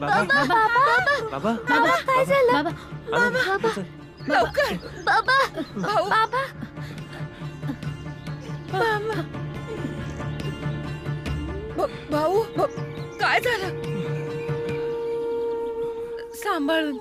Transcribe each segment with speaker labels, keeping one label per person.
Speaker 1: बाबा बाबा बाबा काय झालं? बाबा बाबा लवकर बाबा बाबा
Speaker 2: भाऊ काय झालं? सांभाळून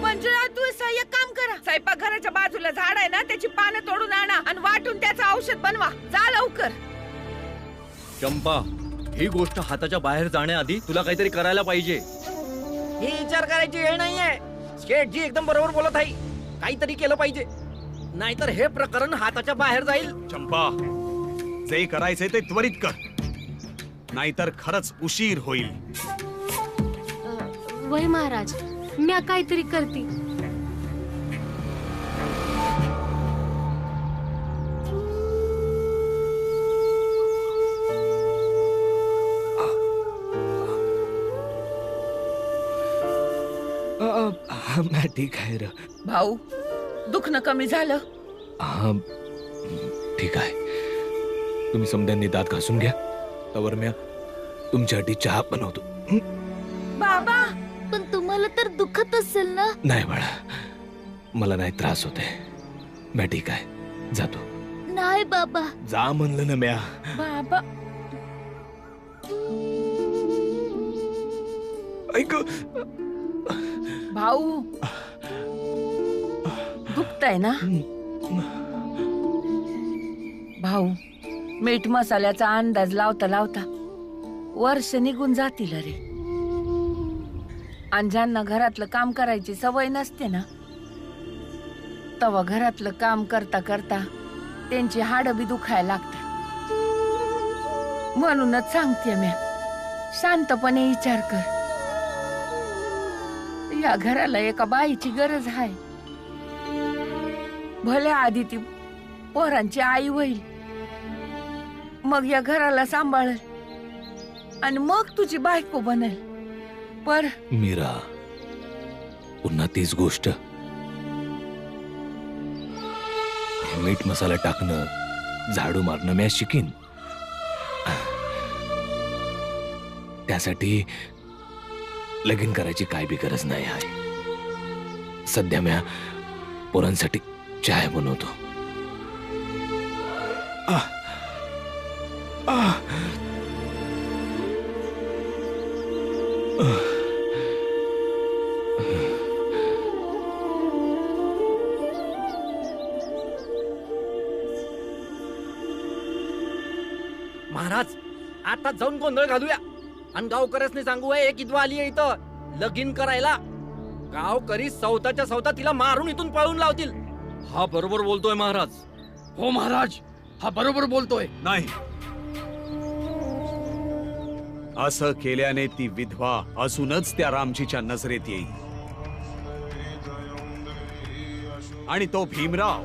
Speaker 2: मंजुळा, तू एक काम करा, स्वयंपाकघराच्या बाजूला झाड आहे ना, त्याची पानं तोडून आणा आणि वाटून त्याचं औषध बनवा. जा लवकर.
Speaker 3: चंपा, ही गोष्ट हाताच्या बाहेर जाण्याआधी तुला काहीतरी करायला पाहिजे.
Speaker 4: ही विचार करायची वेळ नाहीये. शेठजी एकदम बरोबर बोलत आहे. काहीतरी केलं पाहिजे, नाहीतर हे प्रकरण हाताच्या बाहेर जाईल.
Speaker 5: चंपा, जे करायचे ते त्वरित कर, नाहीतर खरंच उशीर होईल.
Speaker 1: वय महाराज, मी काहीतरी करते.
Speaker 6: मैं ठीक आहे र.
Speaker 2: भाऊ, दुखणं कमी झालं?
Speaker 6: हा ठीक आहे. तुम्ही समद्यांनी दात घासून घ्या, त्यावर मी तुमच्यासाठी चहा बनवतो.
Speaker 1: बाबा, पण तुम्हाला तर दुखत असेल ना?
Speaker 6: नाही बाळा, मला नाही त्रास होते. मी ठीक आहे, जातो.
Speaker 1: नाही बाबा.
Speaker 6: जा म्हणलं ना म्या.
Speaker 2: बाबा
Speaker 6: ऐक
Speaker 2: भाऊ, दुखतंय ना? भाऊ, मीठ मसाल्याचा अंदाज लावता लावता वर्ष निघून जातील रे. आणि ज्यांना घरातलं काम करायची सवय नसते ना, तेव्हा घरातलं काम करता करता त्यांची हाडं बी दुखायला लागतात. म्हणूनच सांगते मी, शांतपणे विचार कर. या घराला एका बाईची गरज आहे. भले आधी ती पोरांची आई होईल, मग या घराला सांभाळेल आणि मग तुझी बायको बनेल. पर
Speaker 6: मीरा, पुन्हा तीच गोष्ट. मीठ मसाला टाकणं, झाडू मारणं मी शिकीन. त्यासाठी लगीन करायची काय बी गरज नाही आहे. सध्या मी पोरांसाठी चहा बनवतो.
Speaker 4: महाराज, आता जाऊन गोंधळ घालूया आणि गावकऱ्यासनी सांगू एक विधवा आली आहे इथं लगीन करायला. गावकरी सौताच्या सौता तिला मारून इथून पळून लावतील.
Speaker 3: हा बरोबर बोलतोय महाराज.
Speaker 7: हो महाराज, हा बरोबर बोलतोय.
Speaker 5: नाही, असं केल्याने ती विधवा अजूनच त्या रामजीच्या नजरेत येईल आणि तो भीमराव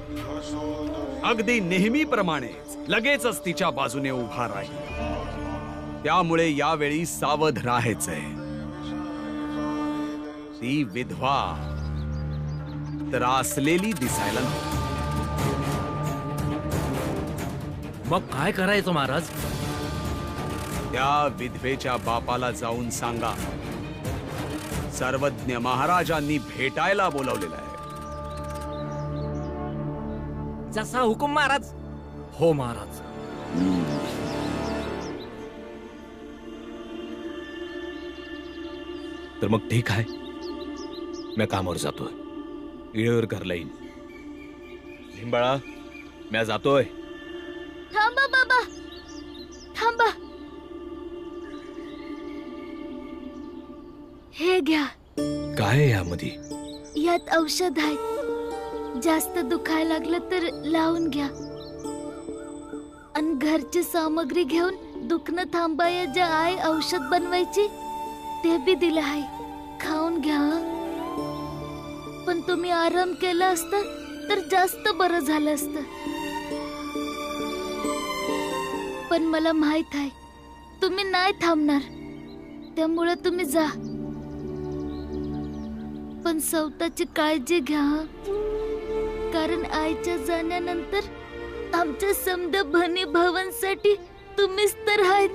Speaker 5: अगदी नेहमीप्रमाणेच लगेचच तिच्या बाजूने उभा राहील. त्यामुळे यावेळी सावध राहायचंय. ती विधवा त्रासलेली दिसायला नको.
Speaker 3: मग काय करायचं महाराज?
Speaker 5: त्या विधवेच्या बापाला जाऊन सांगा, सर्वज्ञ महाराजांनी भेटायला बोलावलेलं आहे.
Speaker 4: जसा हुकुम महाराज.
Speaker 3: हो महाराज.
Speaker 6: तर मग ठीक आहे, मी कामावर जातोय. वेळेवर घरला येईन. लिंबाळा, मी जातोय.
Speaker 1: थांबा बाबा, थांबा. हे घ्या.
Speaker 6: काय आहे यामध्ये?
Speaker 1: यात औषध आहे. जास्त दुखायला लागलं तर लावून घ्या. आणि घरची सामग्री घेऊन दुखणं थांबाया ज्या आहे औषध बनवायची ते बी दिलं आहे. खाऊन घ्या. पण तुम्ही आराम केला असता तर जास्त बरं झालं असतं. पण मला माहित आहे तुम्ही नाही थांबणार, त्यामुळे तुम्ही जा. पण स्वतःची काळजी घ्या, कारण आईच्या जाण्यानंतर आमच्या समद भनी भावांसाठी तुम्हीच तर आहेत.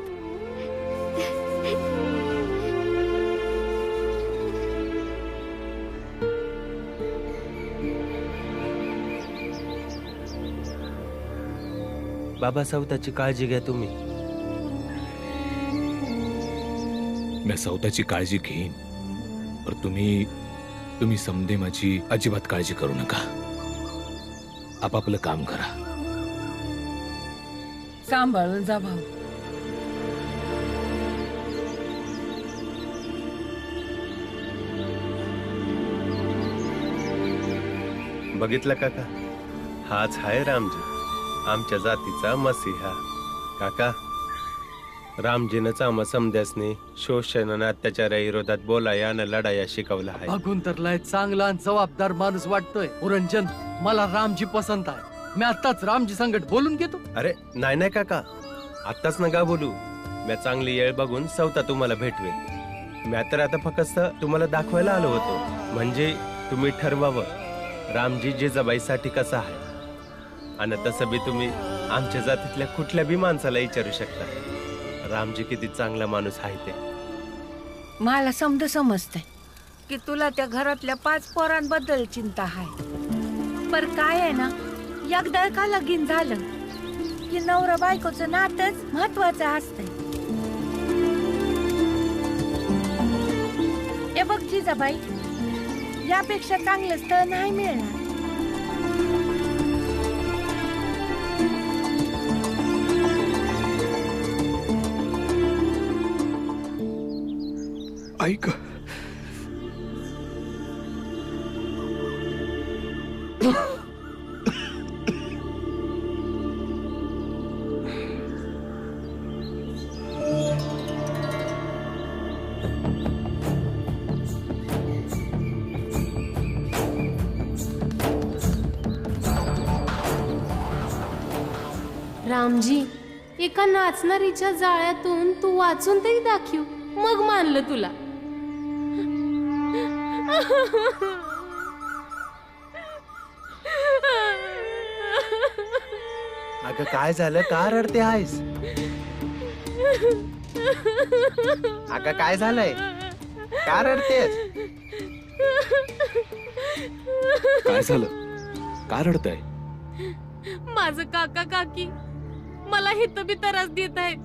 Speaker 8: बाबा सवताची काळजी घ्या तुम्ही.
Speaker 6: मी स्वतःची काळजी घेईन, पर तुम्ही समजे माझी अजिबात काळजी करू नका. आपापलं काम करा.
Speaker 2: सांभाळून जा भाऊ.
Speaker 8: बघितलं काका, हाच हाय रामजी, आमच्या जातीचा मसीहा. काका, रामजीनंच आम्हा समध्यासनी शोषण आणि अत्याचारा विरोधात बोलाया आणि लढाया शिकवला आहे.
Speaker 7: बघून तर लय चांगला आणि जबाबदार माणूस वाटतोय. पुरंजन, मला रामजी पसंत आहे. मी आताच रामजी संगत बोलून घेतो.
Speaker 8: अरे नाही नाही काका, आत्ताच नका बोलू. मी चांगली येळ बघून सवता तुम्हाला भेटवेल. मी तर आता फक्त तुम्हाला दाखवायला आलो होतो, म्हणजे तुम्ही ठरवावं रामजी जिजाबाईसाठी कसा आहे. आणि तसं बी तुम्ही आमच्या जातीतल्या कुठल्या बी माणसाला विचारू शकता रामजी किती चांगला माणूस आहे ते.
Speaker 2: मला समजतंय की तुला त्या घरातल्या 5 पोरांबद्दल चिंता आहे. पर काय आहे ना, एकदा का लगीन झालं की नवरा बायकोचं नातच महत्वाचं असतंय. हे बघ जिजाबाई, यापेक्षा चांगलं स्थळ नाही मिळणार.
Speaker 6: ऐक,
Speaker 9: रामजी, एका नाचणारीच्या जाळ्यातून तू वाचून तरी दाखव, मग मानलं तुला.
Speaker 8: अगं काय झालं, का रडते आहेस? अगं काय झालंय, का रडतेस?
Speaker 6: काय झालं, का रडताय?
Speaker 9: माझं काका काकी मला हित बी त्रास देत आहेत.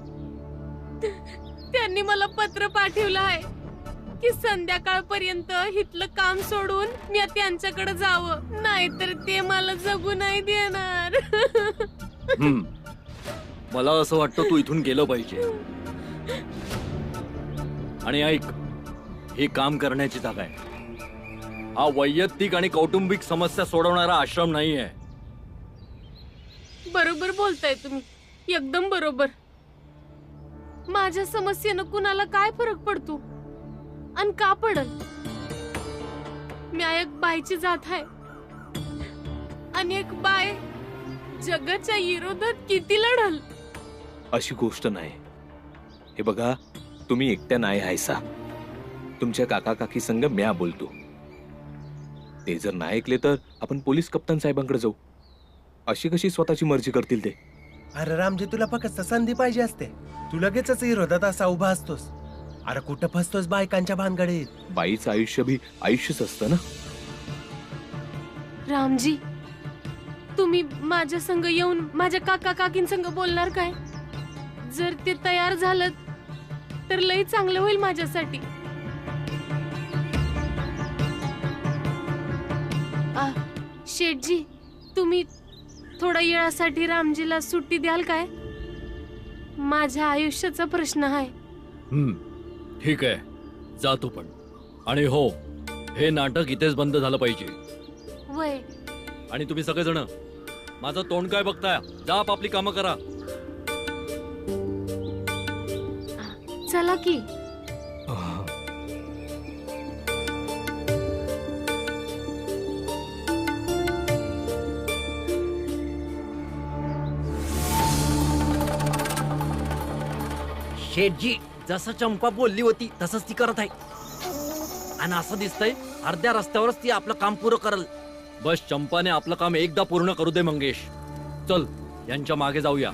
Speaker 9: त्यांनी मला पत्र पाठवलं आहे की संध्याकाळपर्यंत हितलं काम सोडून मी त्यांच्याकडे जावं, नाहीतर ते मला जगू नाही देणार.
Speaker 3: मला असं वाटतं तू इथून गेलं पाहिजे. आणि ऐक, हे काम करण्याची जागा आहे. हा वैयक्तिक आणि कौटुंबिक समस्या सोडवणारा आश्रम नाहीये.
Speaker 9: बरोबर बोलताय तुम्ही, एकदम बरोबर. माझ्या समस्येनं कुणाला काय फरक पडतो आणि का पडल? मी एक बाईची जात आहे आणि एक बाय जगाच्या विरोधात किती लढल.
Speaker 6: अशी गोष्ट नाही. हे बघा, तुम्ही एकट्या नाही आहेसा. तुमच्या काका काकी संग म्या बोलतो. ते जर नाही ऐकले तर आपण पोलीस कप्तान साहेबांकडे जाऊ. अशी कशी स्वतःची मर्जी करतील ते?
Speaker 8: अरे रामजी, तुला फक्त संधी पाहिजे असते, तू लगेचच विरोधात असा उभा असतोस. अरे कुठं फसतोस बायकांच्या भानगडीत?
Speaker 6: बाईचं आयुष्य भी आयुष्यच असतं ना.
Speaker 9: रामजी, तुम्ही माझ्या संग येऊन माझ्या काका काकींसंग बोलणार काय? जर ते तयार झालं तर लई चांगलं होईल माझ्यासाठी. शेठजी, तुम्ही थोड्या वेळासाठी रामजीला सुट्टी द्याल काय? माझ्या आयुष्याचा प्रश्न आहे.
Speaker 3: ठीक आहे, जातो पण. आणि हो, हे नाटक इथेच बंद झालं पाहिजे.
Speaker 9: वय.
Speaker 3: आणि तुम्ही सगळेजण माझं तोंड काय बघताय, जा आपापली कामं करा.
Speaker 9: चला की.
Speaker 4: शेठजी, जसं चंपा बोलली होती तसंच ती करत आहे. आणि असं दिसतंय अर्ध्या रस्त्यावरच ती आपलं काम पुरं करल.
Speaker 3: बस चंपाने आपलं काम एकदा पूर्ण करू दे मंगेश. चल, यांच्या मागे जाऊया.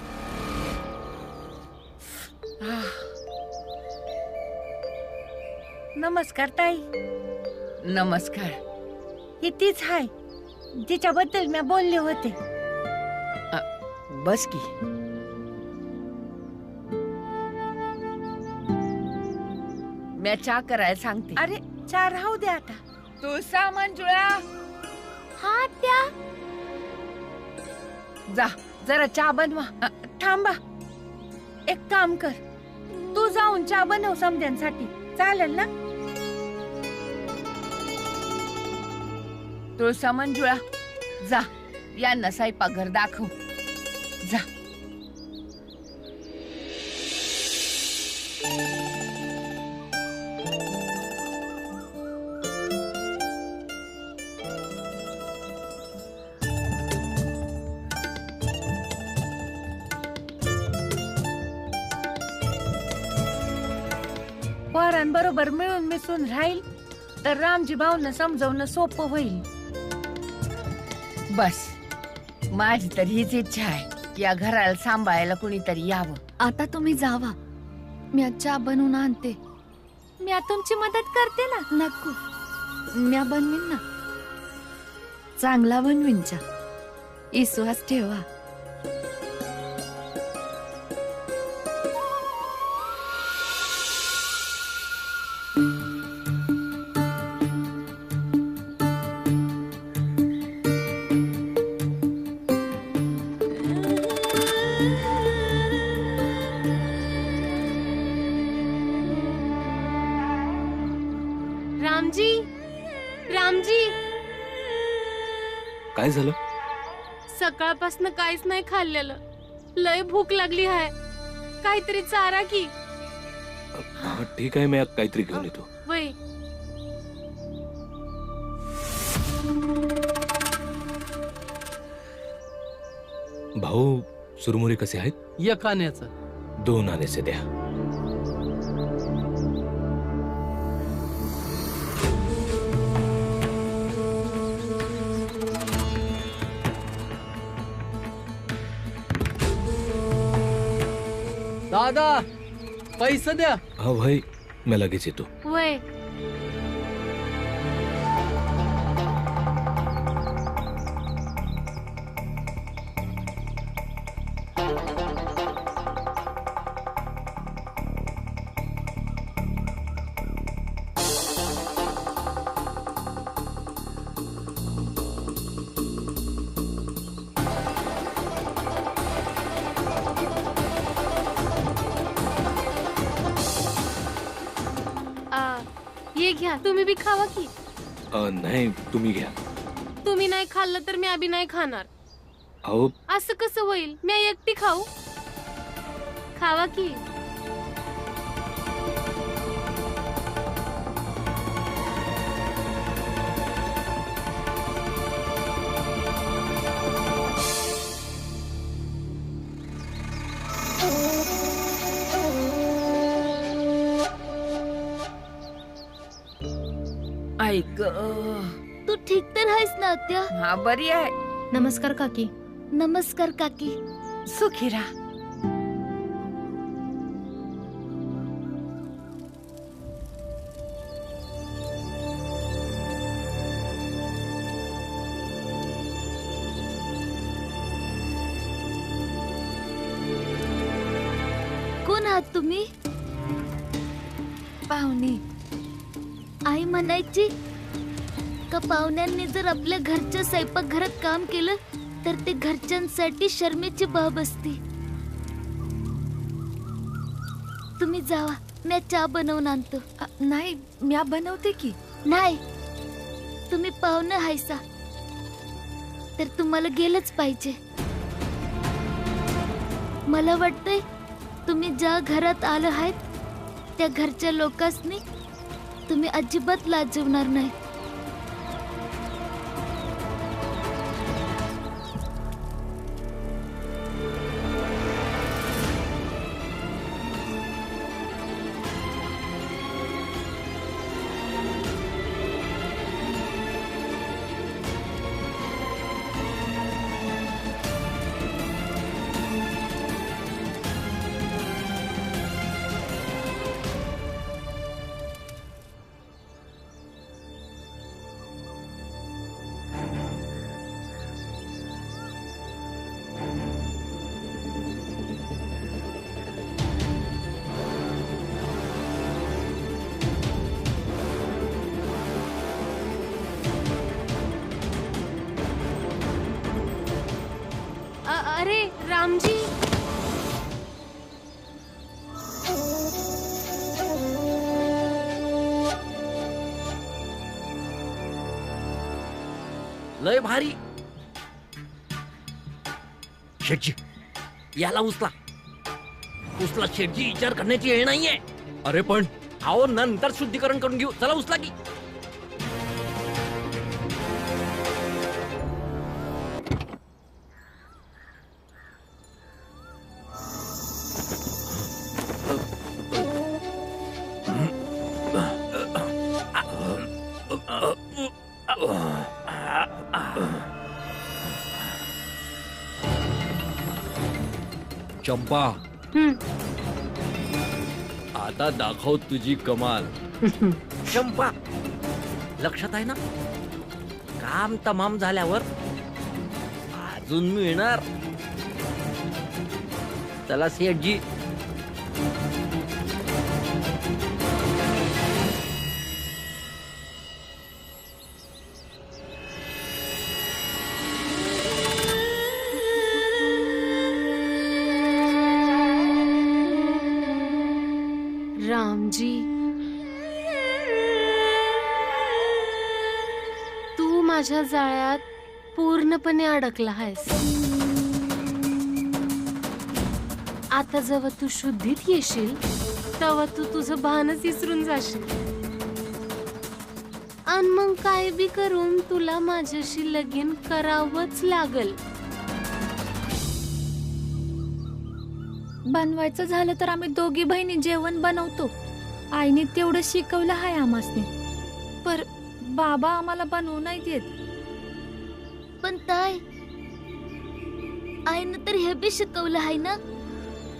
Speaker 2: नमस्कार ताई. नमस्कार. ही तीच आहे जिच्याबद्दल मी बोलले होते. बस की. मी चहा करायला सांगते. अरे चहा राहू दे आता. तुळसा मंजुळा
Speaker 9: हा त्या
Speaker 2: जा जरा चहा बनवा. थांबा, एक काम कर, तू जाऊन चहा बनव समद्यांसाठी, चालेल ना? तुळसा मंजुळा जा, यांना स्वयंपाकघर दाखव. जा. पोरांबरोबर मिळून मिसळून राहील तर रामजी भाऊंना समजावणं सोपं होईल. बस माझी तर हीच इच्छा आहे, या घराला सांभाळायला कुणीतरी यावं.
Speaker 1: आता तुम्ही जावा, मी चहा बनवून आणते.
Speaker 9: मी तुमची मदत करते ना.
Speaker 1: नको, म्या बनवीन ना, चांगला बनवीन चहा. विश्वास ठेवा.
Speaker 9: रामजी, रामजी,
Speaker 6: काय झालं?
Speaker 9: सकाळपासून काहीच नाही खाल्लेलं. लय भूक लागली आहे. काहीतरी चारा की.
Speaker 6: हा ठीक आहे, मी काहीतरी घेऊन येतो.
Speaker 9: वय
Speaker 6: भाऊ, सुरमुरे कसे आहेत?
Speaker 7: एक आण्याचं.
Speaker 6: 2 आण्याचे द्या.
Speaker 7: दादा, पैसे द्या.
Speaker 6: हा भाई, मी लगेच येतो.
Speaker 9: वय ये घ्या, तुम्ही बी खावा की.
Speaker 6: नाही, तुम्ही घ्या.
Speaker 9: तुम्ही नाही खाल्लं तर मी अभी नाही खाणार.
Speaker 6: अहो,
Speaker 9: असं कसं होईल? मी एकटी खाऊ? खावा की.
Speaker 2: ऐक,
Speaker 1: तू ठीक तर आहेस ना आत्या?
Speaker 2: हा बरी आहे.
Speaker 9: नमस्कार काकी.
Speaker 1: नमस्कार काकी.
Speaker 2: सुखी राहा.
Speaker 1: कोण आहात तुम्ही? पाहुणे. आई म्हणायची का पाहुण्यांनी जर आपल्या घरच्या स्वयंपाकघरात काम केलं तर ते घरच्यांसाठी शर्मेची बाब असते. तुम्ही जावा, मी चहा बनवून आणतो. नाही, मी बनवते की. नाही, तुम्ही पाहुणे हायसा तर तुम्हाला गेलंच पाहिजे. मला वाटतंय तुम्ही ज्या घरात आलं आहेत त्या घरच्या लोकांनी तुम्ही अजिबात लाजवणार नाही.
Speaker 9: रामजी.
Speaker 4: लय भारी. शेटजी याला उचला उचला शेटजी, विचार करण्याची वेळ नाहीये.
Speaker 3: अरे पण
Speaker 4: अहो नंतर शुद्धीकरण करून घेऊ, चला उचला की.
Speaker 3: चंपा, आता दाखव तुझी कमाल.
Speaker 4: चंपा, लक्षात आहे ना, काम तमाम झाल्यावर अजून मिळणार. चला सेठजी.
Speaker 9: रामजी, तू माझ्या जाळ्यात पूर्णपणे अडकला आहेस. आता जेव्हा तू शुद्धीत येशील तेव्हा तू तुझं भानच विसरून जाशील आणि मग काय बी करून तुला माझ्याशी लगीन करावंच लागल.
Speaker 1: बनवायचं झालं तर आम्ही दोघी बहिणी जेवण बनवतो. आईने तेवढं शिकवलं आहे आम्हासने, पर बाबा आम्हाला बनवू नाही देत. पण ताई, आईनं तर हे बी शिकवलं आहे ना,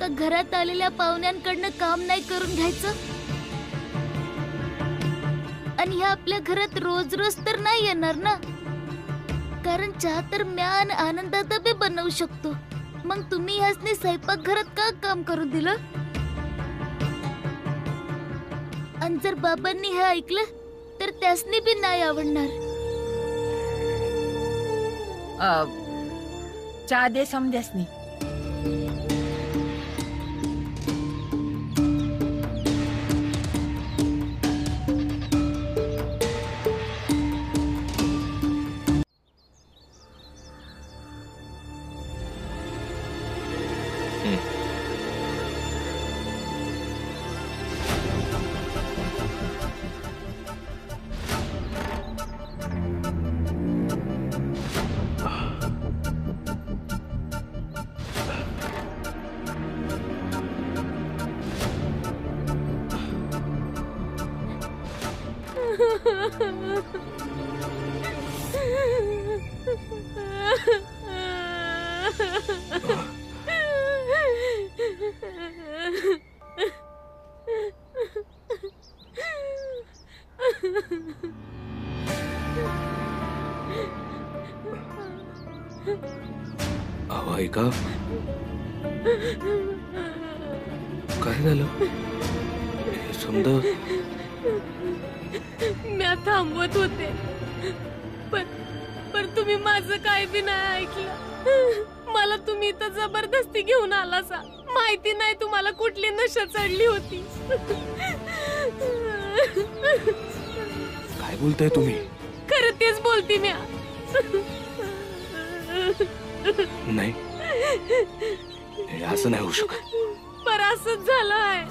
Speaker 1: का घरात आलेल्या पाहुण्यांकडनं काम नाही करून घ्यायचं. आणि ह्या आपल्या घरात रोज रोज तर नाही येणार ना, कारण चहा तर म्या आणि आनंदात बी बनवू शकतो. मग तुम्ही ह्यासने स्वयंपाक घरात का काम करून दिलं. आणि जर बाबांनी हे ऐकलं तर त्यासनी बी नाही आवडणार.
Speaker 2: चहा दे समद्यासनी.
Speaker 6: अहो ऐका, काय झालं? समजा
Speaker 9: मी थांबवत होते, पण तुम्ही माझं काय बी नाही ऐकलं. मला तुम्ही इथं जबरदस्ती घेऊन आलासा. माहिती नाही तुम्हाला कुठली नशा चढली होती.
Speaker 6: काय बोलताय तुम्ही?
Speaker 9: खरं तेच बोलती म्या.
Speaker 6: नाही, हे असं नाही होऊ शकत.
Speaker 9: पर असंच झालं आहे.